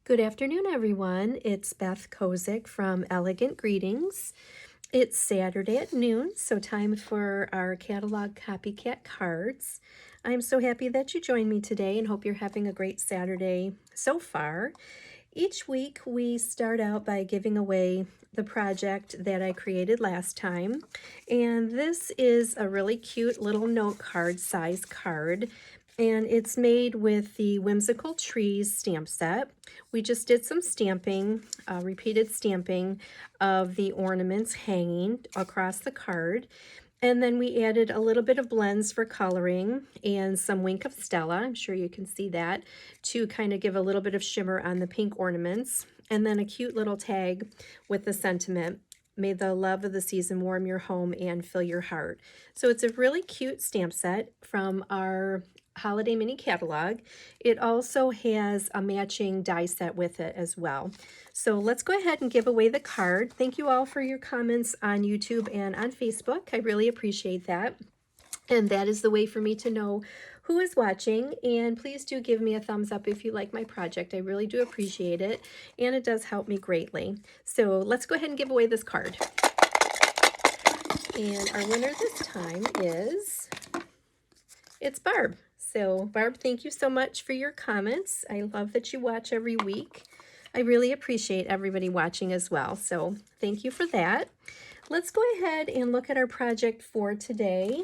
Good afternoon, everyone. It's Beth Kozik from Elegant Greetings. It's Saturday at noon, so time for our catalog copycat cards. I'm so happy that you joined me today and hope you're having a great Saturday so far. Each week we start out by giving away the project that I created last time, and this is a really cute little note card size card, and it's made with the Whimsical Trees stamp set. We just did some stamping, repeated stamping of the ornaments hanging across the card. And then we added a little bit of blends for coloring and some Wink of Stella, I'm sure you can see that, to kind of give a little bit of shimmer on the pink ornaments. And then a cute little tag with the sentiment, "May the love of the season warm your home and fill your heart." So it's a really cute stamp set from our holiday mini catalog. It also has a matching die set with it as well. So let's go ahead and give away the card. Thank you all for your comments on YouTube and on Facebook. I really appreciate that. And that is the way for me to know who is watching. And please do give me a thumbs up if you like my project. I really do appreciate it. And it does help me greatly. So let's go ahead and give away this card. And our winner this time it's Barb. So Barb, thank you so much for your comments. I love that you watch every week. I really appreciate everybody watching as well. So thank you for that. Let's go ahead and look at our project for today.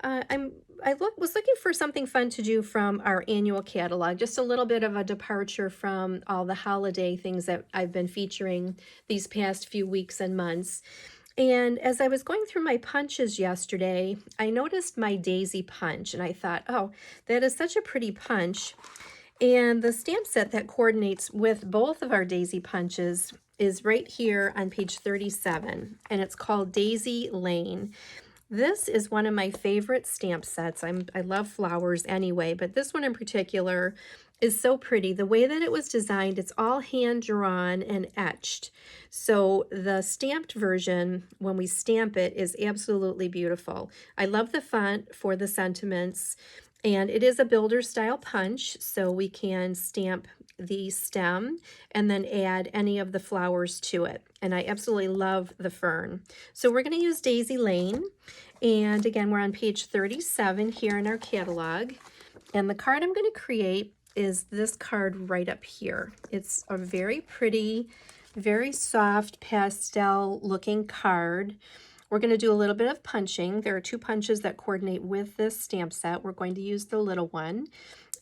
I was looking for something fun to do from our annual catalog, just a little bit of a departure from all the holiday things that I've been featuring these past few weeks and months. And as I was going through my punches yesterday, I noticed my daisy punch, and I thought, oh, that is such a pretty punch. And the stamp set that coordinates with both of our daisy punches is right here on page 37, and it's called Daisy Lane. This is one of my favorite stamp sets. I love flowers anyway, but this one in particular is so pretty. The way that it was designed, it's all hand drawn and etched. So the stamped version, when we stamp it, is absolutely beautiful. I love the font for the sentiments, and it is a builder style punch, so we can stamp the stem and then add any of the flowers to it. And I absolutely love the fern. So we're going to use Daisy Lane. And again, we're on page 37 here in our catalog. And the card I'm going to create is this card right up here. It's a very pretty, very soft pastel looking card. We're going to do a little bit of punching. There are two punches that coordinate with this stamp set. We're going to use the little one.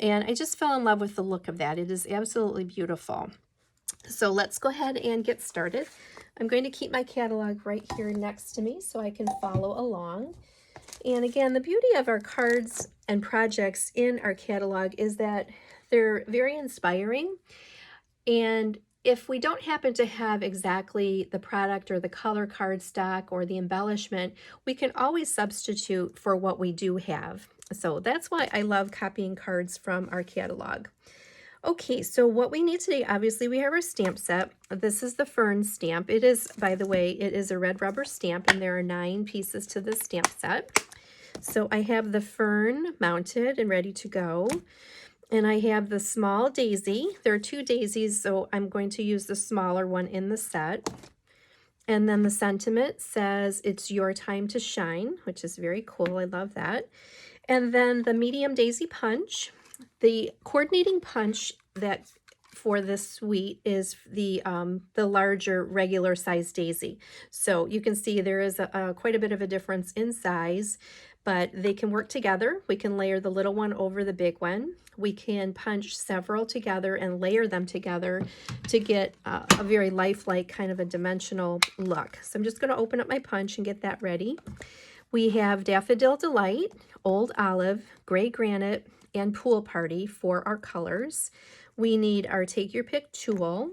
And I just fell in love with the look of that. It is absolutely beautiful. So let's go ahead and get started. I'm going to keep my catalog right here next to me so I can follow along. And again, the beauty of our cards and projects in our catalog is that they're very inspiring. And if we don't happen to have exactly the product or the color cardstock or the embellishment, we can always substitute for what we do have. So that's why I love copying cards from our catalog. Okay, so what we need today, obviously we have our stamp set. This is the fern stamp. It is, by the way, it is a red rubber stamp, and there are 9 pieces to this stamp set. So I have the fern mounted and ready to go. And I have the small daisy. There are 2 daisies, so I'm going to use the smaller one in the set. And then the sentiment says, "It's your time to shine," which is very cool. I love that. And then the medium daisy punch. The coordinating punch that for this suite is the larger regular size daisy. So you can see there is quite a bit of a difference in size, but they can work together. We can layer the little one over the big one. We can punch several together and layer them together to get a very lifelike kind of a dimensional look. So I'm just going to open up my punch and get that ready. We have Daffodil Delight, Old Olive, Gray Granite, and Pool Party for our colors. We need our Take Your Pick tool.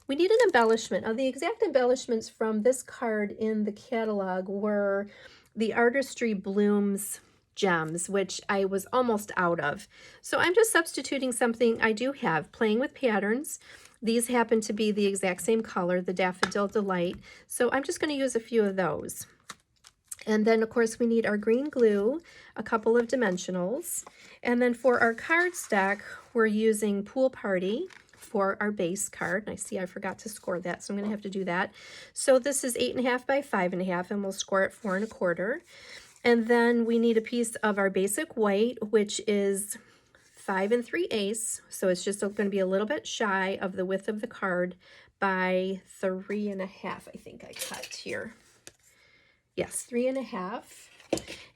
We need an embellishment. The exact embellishments from this card in the catalog were the Artistry Blooms gems, which I was almost out of. So I'm just substituting something I do have, Playing with Patterns. These happen to be the exact same color, the Daffodil Delight. So I'm just going to use a few of those. And then, of course, we need our green glue, a couple of dimensionals. And then for our cardstock, we're using Pool Party for our base card. And I see I forgot to score that, so I'm going to have to do that. So this is 8.5 by 5.5, and we'll score it 4 1/4. And then we need a piece of our basic white, which is 5 3/8. So it's just going to be a little bit shy of the width of the card by 3.5. I think I cut here. Yes, 3.5.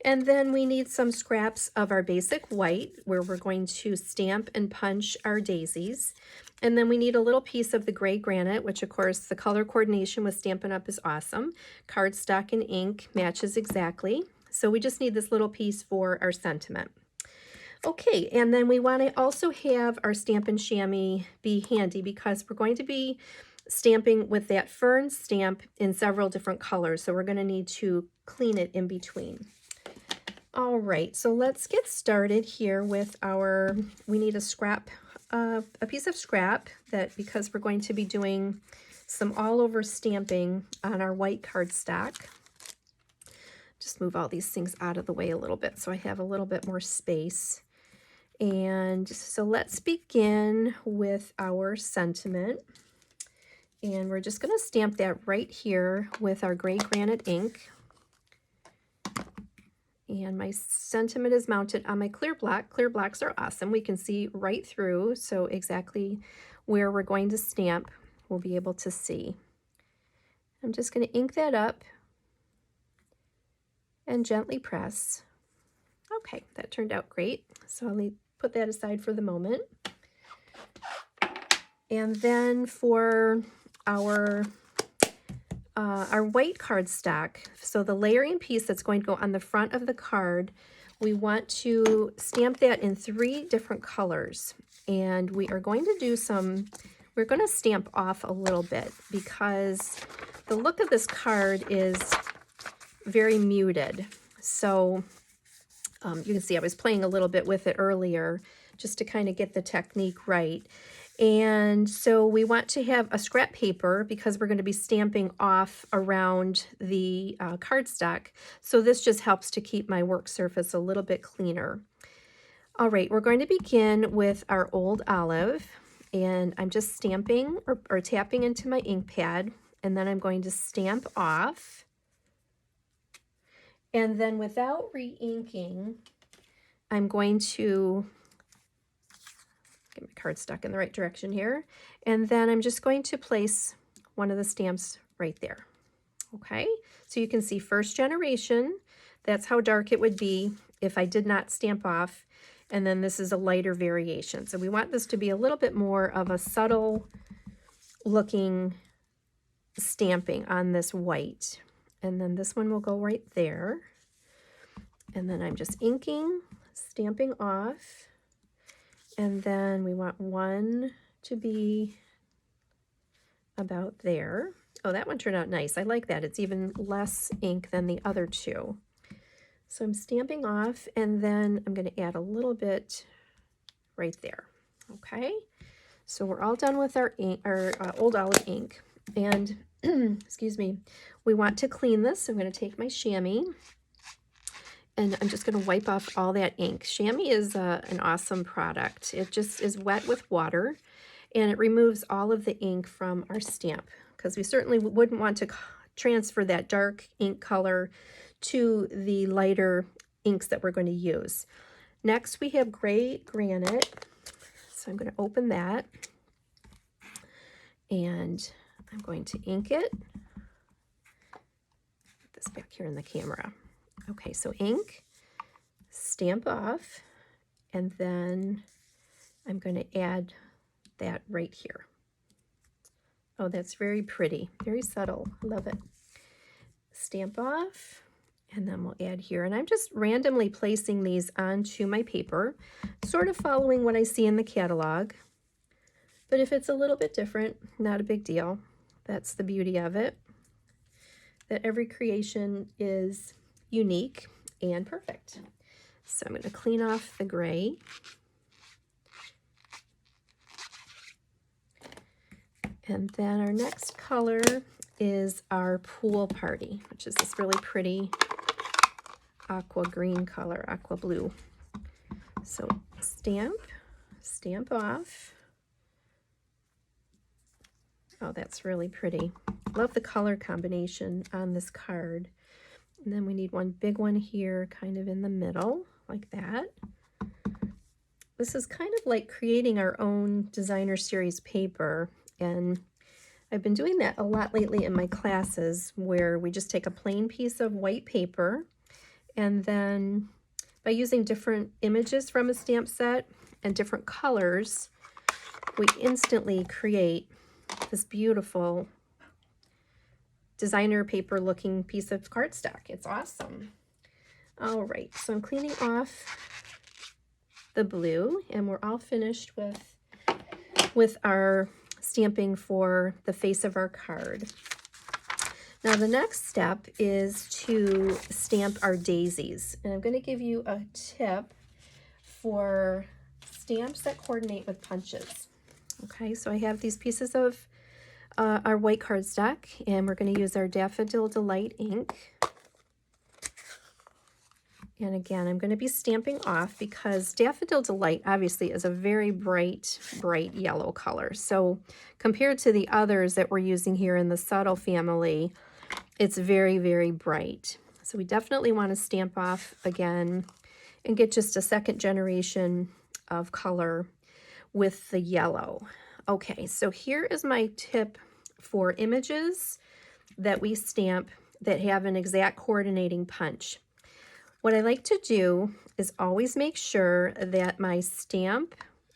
And then we need some scraps of our basic white where we're going to stamp and punch our daisies. And then we need a little piece of the gray granite, which of course the color coordination with Stampin' Up! Is awesome. Cardstock and ink matches exactly. So we just need this little piece for our sentiment. Okay, and then we want to also have our Stampin' Chamois be handy because we're going to be stamping with that fern stamp in several different colors. So we're going to need to clean it in between. All right, so let's get started here with our, we need a scrap, a piece of scrap that, because we're going to be doing some all over stamping on our white cardstock. Just move all these things out of the way a little bit so I have a little bit more space. And so let's begin with our sentiment. And we're just going to stamp that right here with our gray granite ink. And my sentiment is mounted on my clear block. Clear blocks are awesome. We can see right through, so exactly where we're going to stamp, we'll be able to see. I'm just going to ink that up and gently press. Okay, that turned out great. So I'll put that aside for the moment. And then for our white cardstock, so the layering piece that's going to go on the front of the card, we want to stamp that in 3 different colors. And we are going to do we're going to stamp off a little bit because the look of this card is very muted. So you can see I was playing a little bit with it earlier just to kind of get the technique right. And so we want to have a scrap paper because we're going to be stamping off around the cardstock. So this just helps to keep my work surface a little bit cleaner. All right, we're going to begin with our old olive, and I'm just stamping or tapping into my ink pad, and then I'm going to stamp off. And then without re-inking, I'm going to get my cardstock in the right direction here. And then I'm just going to place one of the stamps right there. Okay, so you can see first generation, that's how dark it would be if I did not stamp off. And then this is a lighter variation. So we want this to be a little bit more of a subtle looking stamping on this white. And then this one will go right there. And then I'm just inking, stamping off. And then we want one to be about there. Oh, that one turned out nice. I like that. It's even less ink than the other 2. So I'm stamping off, and then I'm going to add a little bit right there. Okay, so we're all done with our ink, our old olive ink. And excuse me, we want to clean this. So I'm going to take my chamois, and I'm just going to wipe off all that ink. Chamois is an awesome product. It just is wet with water, and it removes all of the ink from our stamp, because we certainly wouldn't want to transfer that dark ink color to the lighter inks that we're going to use. Next, we have gray granite. So I'm going to open that, and I'm going to ink it. Put this back here in the camera. Okay, so ink, stamp off, and then I'm going to add that right here. Oh, that's very pretty, very subtle. I love it. Stamp off, and then we'll add here. And I'm just randomly placing these onto my paper, sort of following what I see in the catalog. But if it's a little bit different, not a big deal. That's the beauty of it, that every creation is unique and perfect. So I'm going to clean off the gray. And then our next color is our Pool Party, which is this really pretty aqua green color, aqua blue. So stamp, stamp off, Oh, that's really pretty. Love the color combination on this card. And then we need one big one here, kind of in the middle, like that. This is kind of like creating our own designer series paper, and I've been doing that a lot lately in my classes, where we just take a plain piece of white paper, and then by using different images from a stamp set and different colors, we instantly create this beautiful designer paper looking piece of cardstock. It's awesome. All right, so I'm cleaning off the blue, and we're all finished with our stamping for the face of our card. Now the next step is to stamp our daisies, and I'm going to give you a tip for stamps that coordinate with punches. Okay, so I have these pieces of our white cardstock, and we're going to use our Daffodil Delight ink. And again, I'm going to be stamping off because Daffodil Delight obviously is a very bright, bright yellow color. So compared to the others that we're using here in the Subtle family, it's very, very bright. So we definitely want to stamp off again and get just a second generation of color with the yellow. Okay, so here is my tip for images that we stamp that have an exact coordinating punch. What I like to do is always make sure that my stamp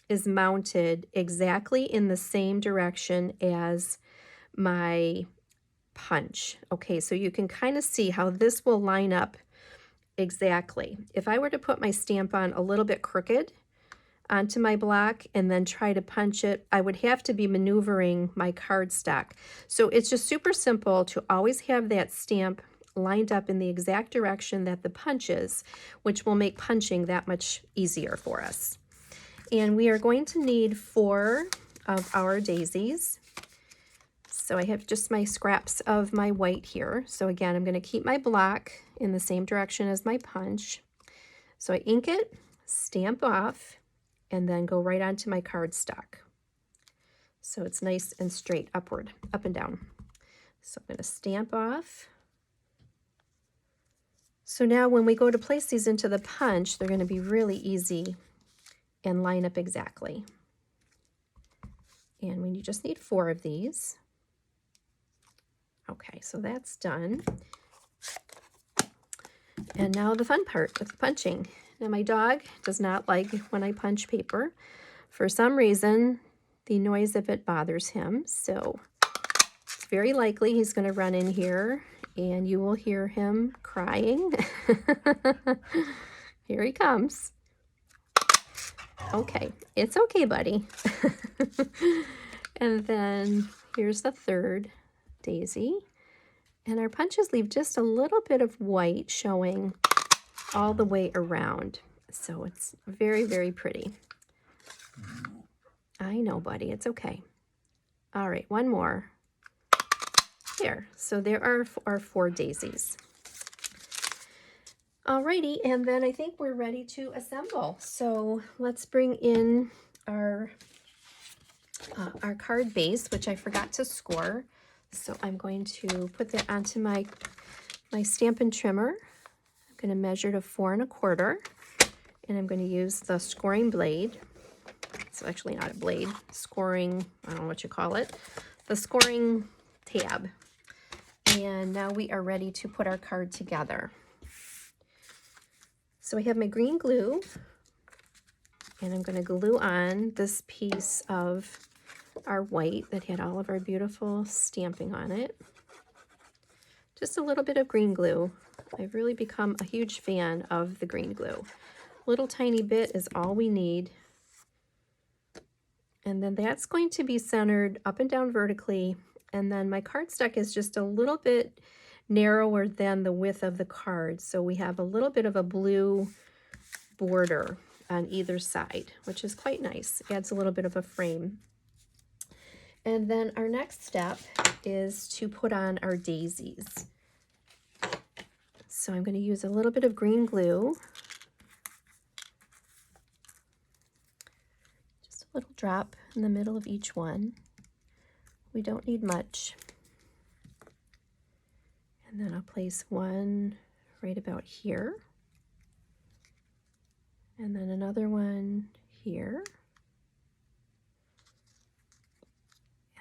is mounted exactly in the same direction as my punch. Okay, so you can kind of see how this will line up exactly. If I were to put my stamp on a little bit crooked onto my block and then try to punch it, I would have to be maneuvering my cardstock. So it's just super simple to always have that stamp lined up in the exact direction that the punch is, which will make punching that much easier for us. And we are going to need 4 of our daisies. So I have just my scraps of my white here. So again, I'm going to keep my block in the same direction as my punch. So I ink it, stamp off, and then go right onto my cardstock. So it's nice and straight upward, up and down. So I'm going to stamp off. So now when we go to place these into the punch, they're going to be really easy and line up exactly. And we just need 4 of these. Okay, so that's done. And now the fun part with the punching. Now my dog does not like when I punch paper. For some reason, the noise of it bothers him. So it's very likely he's going to run in here and you will hear him crying. Here he comes. Okay, it's okay, buddy. And then here's the third daisy. And our punches leave just a little bit of white showing all the way around. So it's very, very pretty. I know, buddy, it's okay. All right, one more. Here, so there are our 4 daisies. Alrighty, and then I think we're ready to assemble. So let's bring in our card base, which I forgot to score. So I'm going to put that onto my Stampin' Trimmer. I'm going to measure to 4 1/4, and I'm going to use the scoring blade. It's actually not a blade, scoring, I don't know what you call it, the scoring tab. And now we are ready to put our card together. So I have my green glue, and I'm going to glue on this piece of our white that had all of our beautiful stamping on it. Just a little bit of green glue. I've really become a huge fan of the green glue. Little tiny bit is all we need. And then that's going to be centered up and down vertically. And then my cardstock is just a little bit narrower than the width of the card. So we have a little bit of a blue border on either side, which is quite nice. Adds a little bit of a frame. And then our next step is to put on our daisies. So I'm going to use a little bit of green glue. Just a little drop in the middle of each one. We don't need much. And then I'll place one right about here. And then another one here.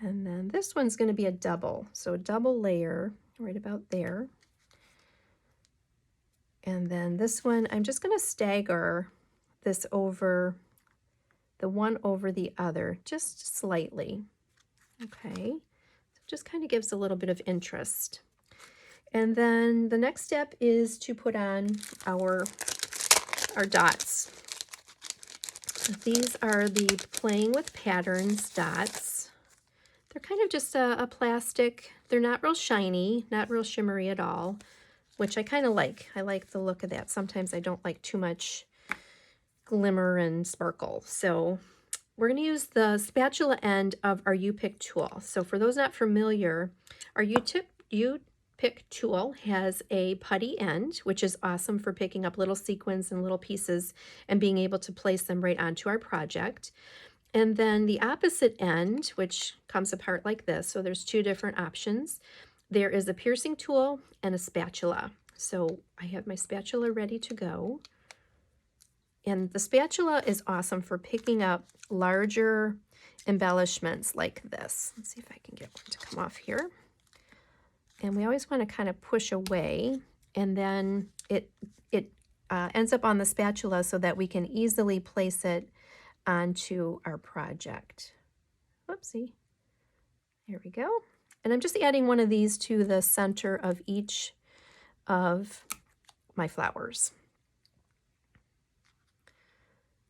And then this one's going to be a double. So a double layer right about there. And then this one, I'm just going to stagger this over the one over the other, just slightly. Okay, so just kind of gives a little bit of interest. And then the next step is to put on our dots. These are the Playing with Patterns dots. They're kind of just a plastic. They're not real shiny, not real shimmery at all, which I kind of like. I like the look of that. Sometimes I don't like too much glimmer and sparkle. So we're going to use the spatula end of our U-Pick tool. So for those not familiar, our U-Pick tool has a putty end, which is awesome for picking up little sequins and little pieces and being able to place them right onto our project. And then the opposite end, which comes apart like this, so there's two different options. There is a piercing tool and a spatula. So I have my spatula ready to go. And the spatula is awesome for picking up larger embellishments like this. Let's see if I can get one to come off here. And we always want to kind of push away, and then it ends up on the spatula so that we can easily place it onto our project. Whoopsie. There we go. And I'm just adding one of these to the center of each of my flowers,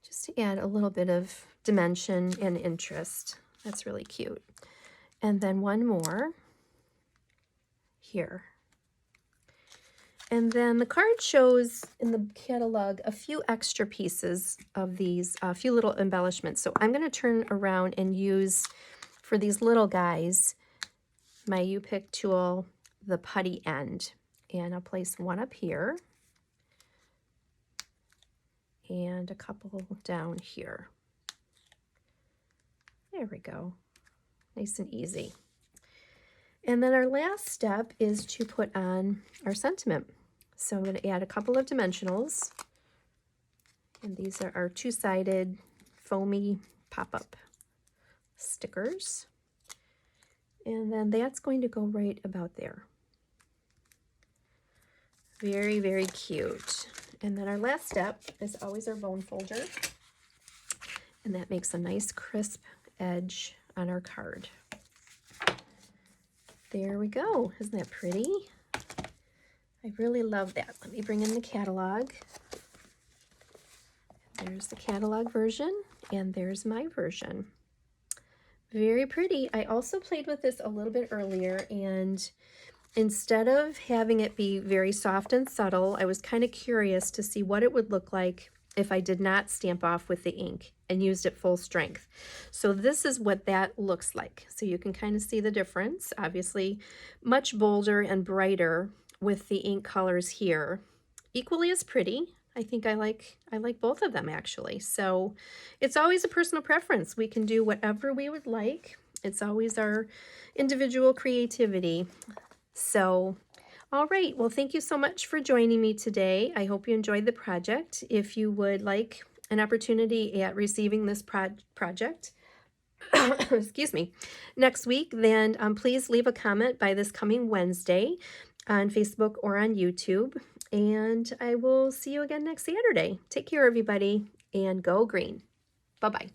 just to add a little bit of dimension and interest. That's really cute. And then one more here. And then the card shows in the catalog a few extra pieces of these, a few little embellishments. So I'm going to turn around and use, for these little guys, my U-Pick tool, the putty end. And I'll place one up here and a couple down here. There we go. Nice and easy. And then our last step is to put on our sentiment. So I'm going to add a couple of dimensionals. And these are our two-sided foamy pop-up stickers. And then that's going to go right about there. Very, very cute. And then our last step is always our bone folder. And that makes a nice crisp edge on our card. There we go. Isn't that pretty? I really love that. Let me bring in the catalog. There's the catalog version, and there's my version. Very pretty. I also played with this a little bit earlier, and instead of having it be very soft and subtle, I was kind of curious to see what it would look like if I did not stamp off with the ink and used it full strength. So this is what that looks like. So you can kind of see the difference. Obviously, much bolder and brighter with the ink colors here. Equally as pretty. I think I like both of them actually. So it's always a personal preference. We can do whatever we would like. It's always our individual creativity. So, all right. Well, thank you so much for joining me today. I hope you enjoyed the project. If you would like an opportunity at receiving this project, excuse me, next week, then please leave a comment by this coming Wednesday on Facebook or on YouTube. And I will see you again next Saturday. Take care, everybody, and go green. Bye-bye.